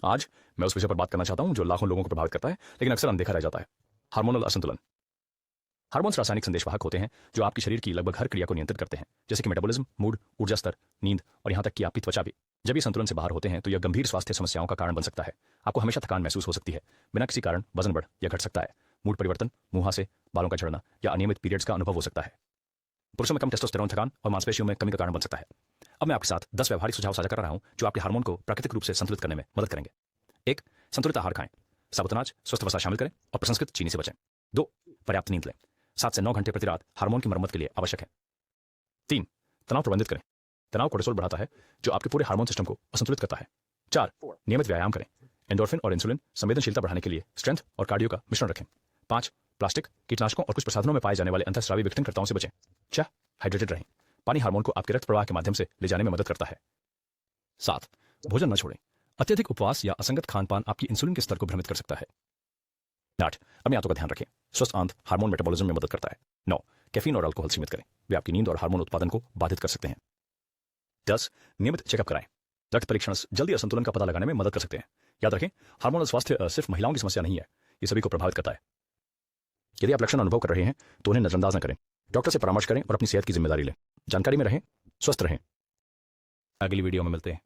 आज मैं उस विषय पर बात करना चाहता हूं जो लाखों लोगों को प्रभावित करता है लेकिन अक्सर अनदेखा रह जाता है। हार्मोनल असंतुलन। हार्मोन्स रासायनिक संदेशवाहक होते हैं जो आपके शरीर की लगभग हर क्रिया को नियंत्रित करते हैं, जैसे कि मेटाबॉलिज्म, मूड, ऊर्जा स्तर, नींद और यहां तक कि आपकी त्वचा भी। जब ये संतुलन से बाहर होते हैं तो यह गंभीर स्वास्थ्य समस्याओं का कारण बन सकता है। आपको हमेशा थकान महसूस हो सकती है, बिना किसी कारण वजन बढ़ या घट सकता है, मूड परिवर्तन, मुंहासे, बालों का झड़ना या अनियमित पीरियड्स का अनुभव हो सकता है। पुरुषों में कम टेस्टोस्टेरोन थकान और मांसपेशियों में कमी का कारण बन सकता है। अब मैं आपके साथ 10 व्यवहारिक सुझाव साझा कर रहा हूं जो आपके हार्मोन को प्राकृतिक रूप से संतुलित करने में मदद करेंगे। 1. संतुलित आहार खाएं। साबुत अनाज, स्वस्थ वसा शामिल करें और प्रसंस्कृत चीनी से बचें। 2. पर्याप्त नींद लें। 7 से 9 घंटे प्रति रात हार्मोन की मरम्मत के लिए आवश्यक है। 3. तनाव प्रबंधित करें। तनाव कोर्टिसोल बढ़ाता है जो आपके पूरे हार्मोन सिस्टम को असंतुलित करता है। 4. नियमित व्यायाम करें। एंडोर्फिन और इंसुलिन संवेदनशीलता बढ़ाने के लिए स्ट्रेंथ और कार्डियो का मिश्रण रखें। 5. प्लास्टिक, कीटनाशकों और कुछ प्रसाधनों में पाए जाने वाले अंतःस्रावी विघटनकर्ताओं से बचें। 6. हाइड्रेटेड रहें। पानी हार्मोन को आपके रक्त प्रवाह के माध्यम से ले जाने में मदद करता है। 7. भोजन न छोड़ें। अत्यधिक उपवास या असंगत खानपान आपकी इंसुलिन के स्तर को भ्रमित कर सकता है। 8. अपनी आंतों का ध्यान रखें। स्वस्थ आंत हार्मोन मेटाबॉलिज्म में मदद करता है। 9. कैफीन और अल्कोहल सीमित करें, वे आपकी नींद और हार्मोन उत्पादन को बाधित कर सकते हैं। 10. नियमित चेकअप कराएं। रक्त परीक्षण जल्दी असंतुलन का पता लगाने में मदद कर सकते हैं। याद रखें, हार्मोनल स्वास्थ्य सिर्फ महिलाओं की समस्या नहीं है, ये सभी को प्रभावित करता है। यदि आप लक्षण अनुभव कर रहे हैं तो उन्हें नजरअंदाज न करें। डॉक्टर से परामर्श करें और अपनी सेहत की जिम्मेदारी लें। जानकारी में रहें, स्वस्थ रहें। अगली वीडियो में मिलते हैं।